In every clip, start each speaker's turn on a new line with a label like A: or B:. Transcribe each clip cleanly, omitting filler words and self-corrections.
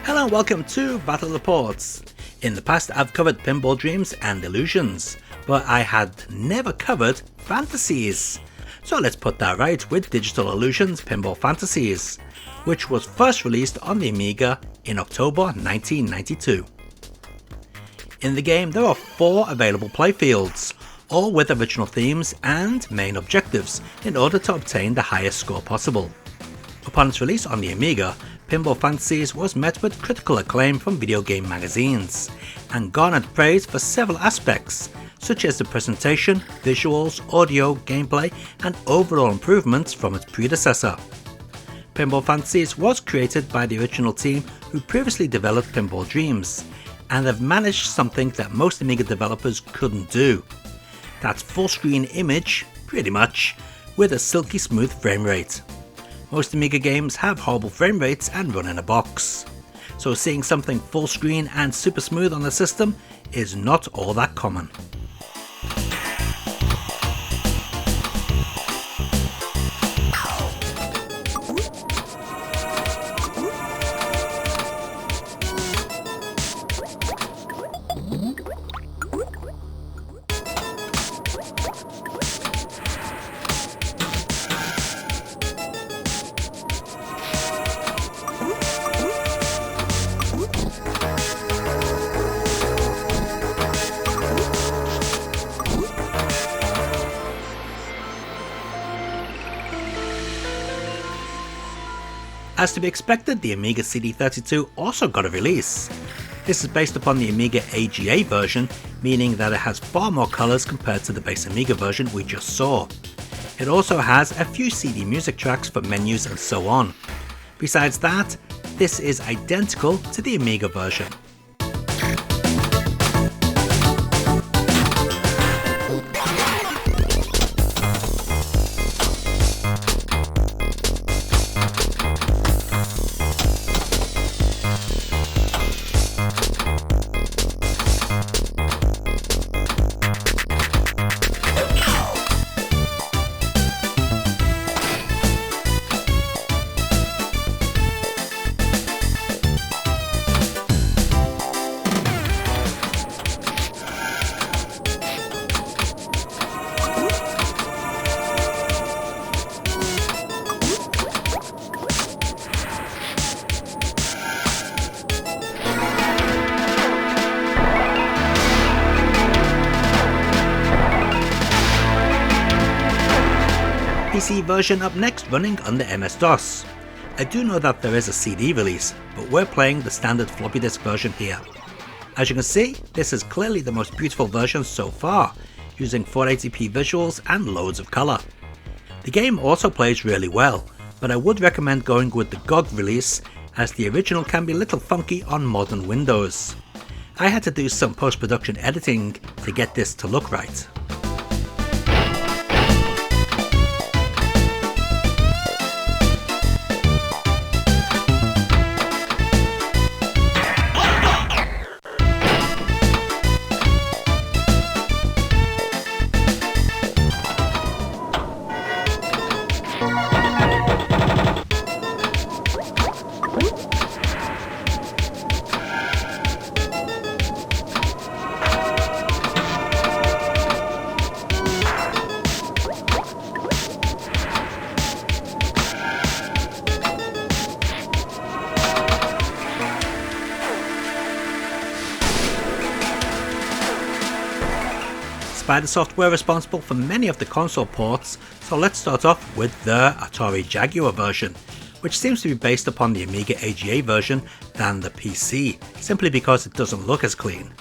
A: Hello and welcome to Battle Reports. In the past I've covered Pinball Dreams and Illusions, but I had never covered Fantasies. So let's put that right with Digital Illusions Pinball Fantasies, which was first released on the Amiga in October 1992. In the game there are 4 available playfields, all with original themes and main objectives in order to obtain the highest score possible. Upon its release on the Amiga, Pinball Fantasies was met with critical acclaim from video game magazines, and garnered praise for several aspects, such as the presentation, visuals, audio, gameplay, and overall improvements from its predecessor. Pinball Fantasies was created by the original team who previously developed Pinball Dreams, and have managed something that most Amiga developers couldn't do. That's full screen image, pretty much, with a silky smooth frame rate. Most Amiga games have horrible frame rates and run in a box, so seeing something full screen and super smooth on the system is not all that common. As to be expected, the Amiga CD32 also got a release. This is based upon the Amiga AGA version, meaning that it has far more colours compared to the base Amiga version we just saw. It also has a few CD music tracks for menus and so on. Besides that, this is identical to the Amiga version. PC version up next, running under MS-DOS. I do know that there is a CD release, but we're playing the standard floppy disk version here. As you can see, this is clearly the most beautiful version so far, using 480p visuals and loads of colour. The game also plays really well, but I would recommend going with the GOG release, as the original can be a little funky on modern Windows. I had to do some post-production editing to get this to look right. Spider Software responsible for many of the console ports, so let's start off with the Atari Jaguar version, which seems to be based upon the Amiga AGA version than the PC, simply because it doesn't look as clean.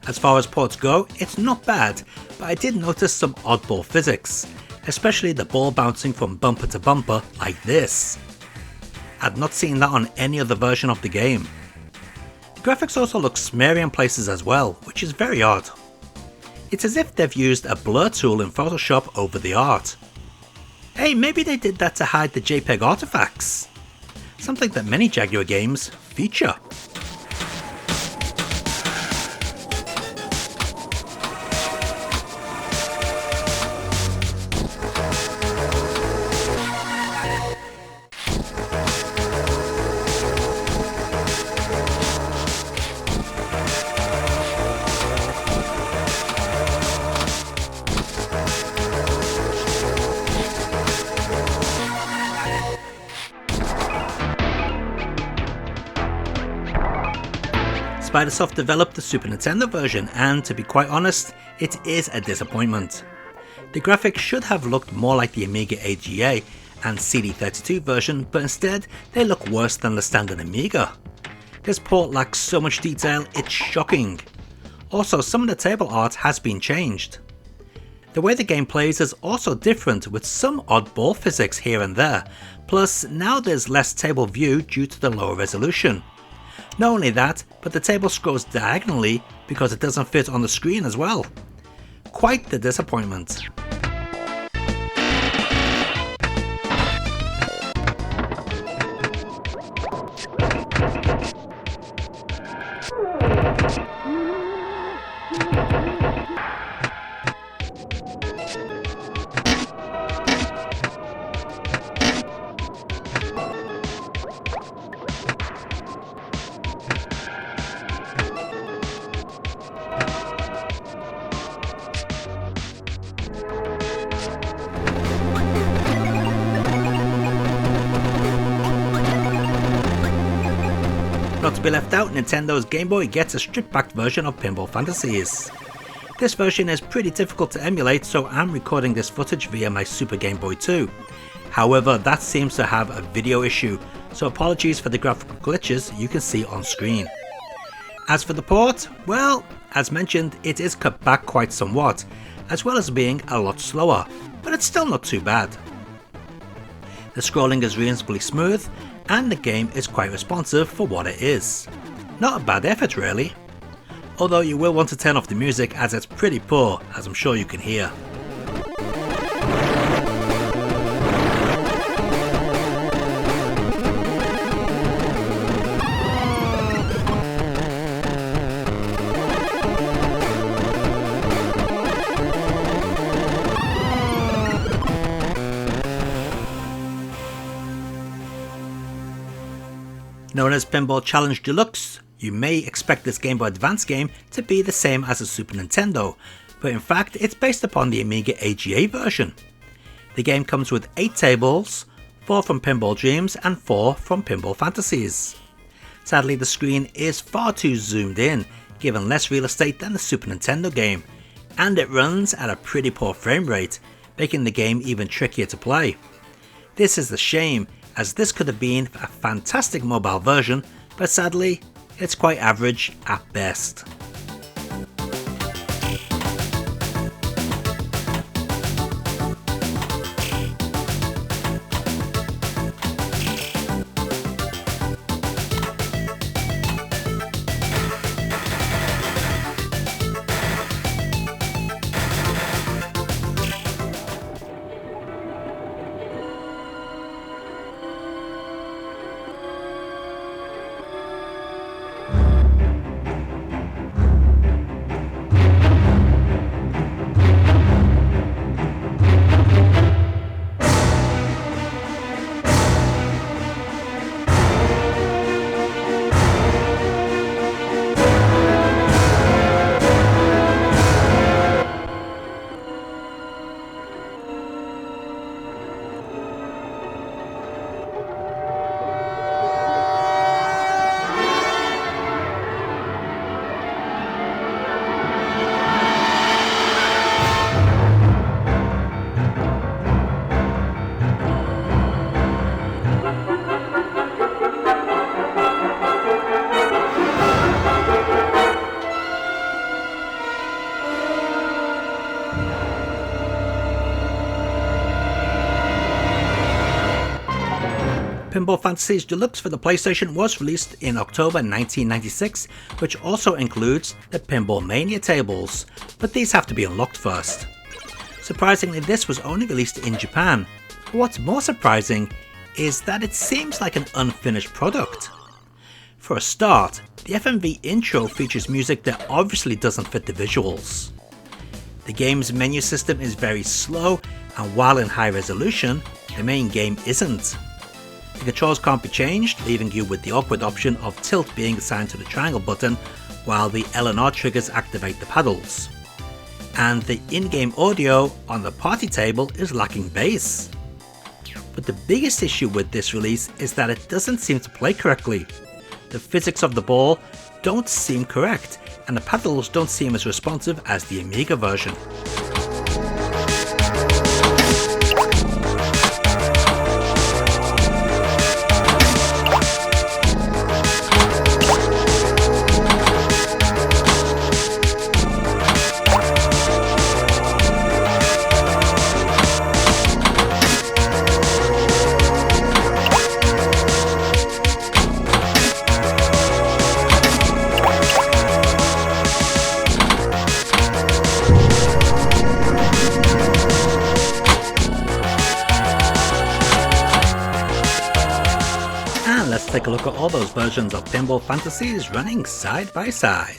A: As far as ports go, it's not bad, but I did notice some oddball physics, especially the ball bouncing from bumper to bumper like this. I'd not seen that on any other version of the game. The graphics also look smeary in places as well, which is very odd. It's as if they've used a blur tool in Photoshop over the art. Hey, maybe they did that to hide the JPEG artifacts, something that many Jaguar games feature. Spidersoft developed the Super Nintendo version, and to be quite honest, it is a disappointment. The graphics should have looked more like the Amiga AGA and CD32 version, but instead they look worse than the standard Amiga. This port lacks so much detail, it's shocking. Also, some of the table art has been changed. The way the game plays is also different, with some oddball physics here and there, plus now there's less table view due to the lower resolution. Not only that, but the table scrolls diagonally because it doesn't fit on the screen as well. Quite the disappointment. Not to be left out, Nintendo's Game Boy gets a stripped-back version of Pinball Fantasies. This version is pretty difficult to emulate, so I'm recording this footage via my Super Game Boy 2. However, that seems to have a video issue, so apologies for the graphical glitches you can see on screen. As for the port, well, as mentioned, it is cut back quite somewhat, as well as being a lot slower, but it's still not too bad. The scrolling is reasonably smooth, and the game is quite responsive for what it is. Not a bad effort really. Although you will want to turn off the music as it's pretty poor, as I'm sure you can hear. Known as Pinball Challenge Deluxe, you may expect this Game Boy Advance game to be the same as a Super Nintendo, but in fact it's based upon the Amiga AGA version. The game comes with 8 tables, 4 from Pinball Dreams and 4 from Pinball Fantasies. Sadly, the screen is far too zoomed in, given less real estate than the Super Nintendo game, and it runs at a pretty poor frame rate, making the game even trickier to play. This is a shame, as this could have been a fantastic mobile version, but sadly, it's quite average at best. Pinball Fantasies Deluxe for the PlayStation was released in October 1996, which also includes the Pinball Mania tables, but these have to be unlocked first. Surprisingly, this was only released in Japan. But what's more surprising is that it seems like an unfinished product. For a start, the FMV intro features music that obviously doesn't fit the visuals. The game's menu system is very slow, and while in high resolution, the main game isn't. The controls can't be changed, leaving you with the awkward option of tilt being assigned to the triangle button, while the L and R triggers activate the paddles. And the in-game audio on the party table is lacking bass. But the biggest issue with this release is that it doesn't seem to play correctly. The physics of the ball don't seem correct, and the paddles don't seem as responsive as the Amiga version. Let's take a look at all those versions of Pinball Fantasies running side by side.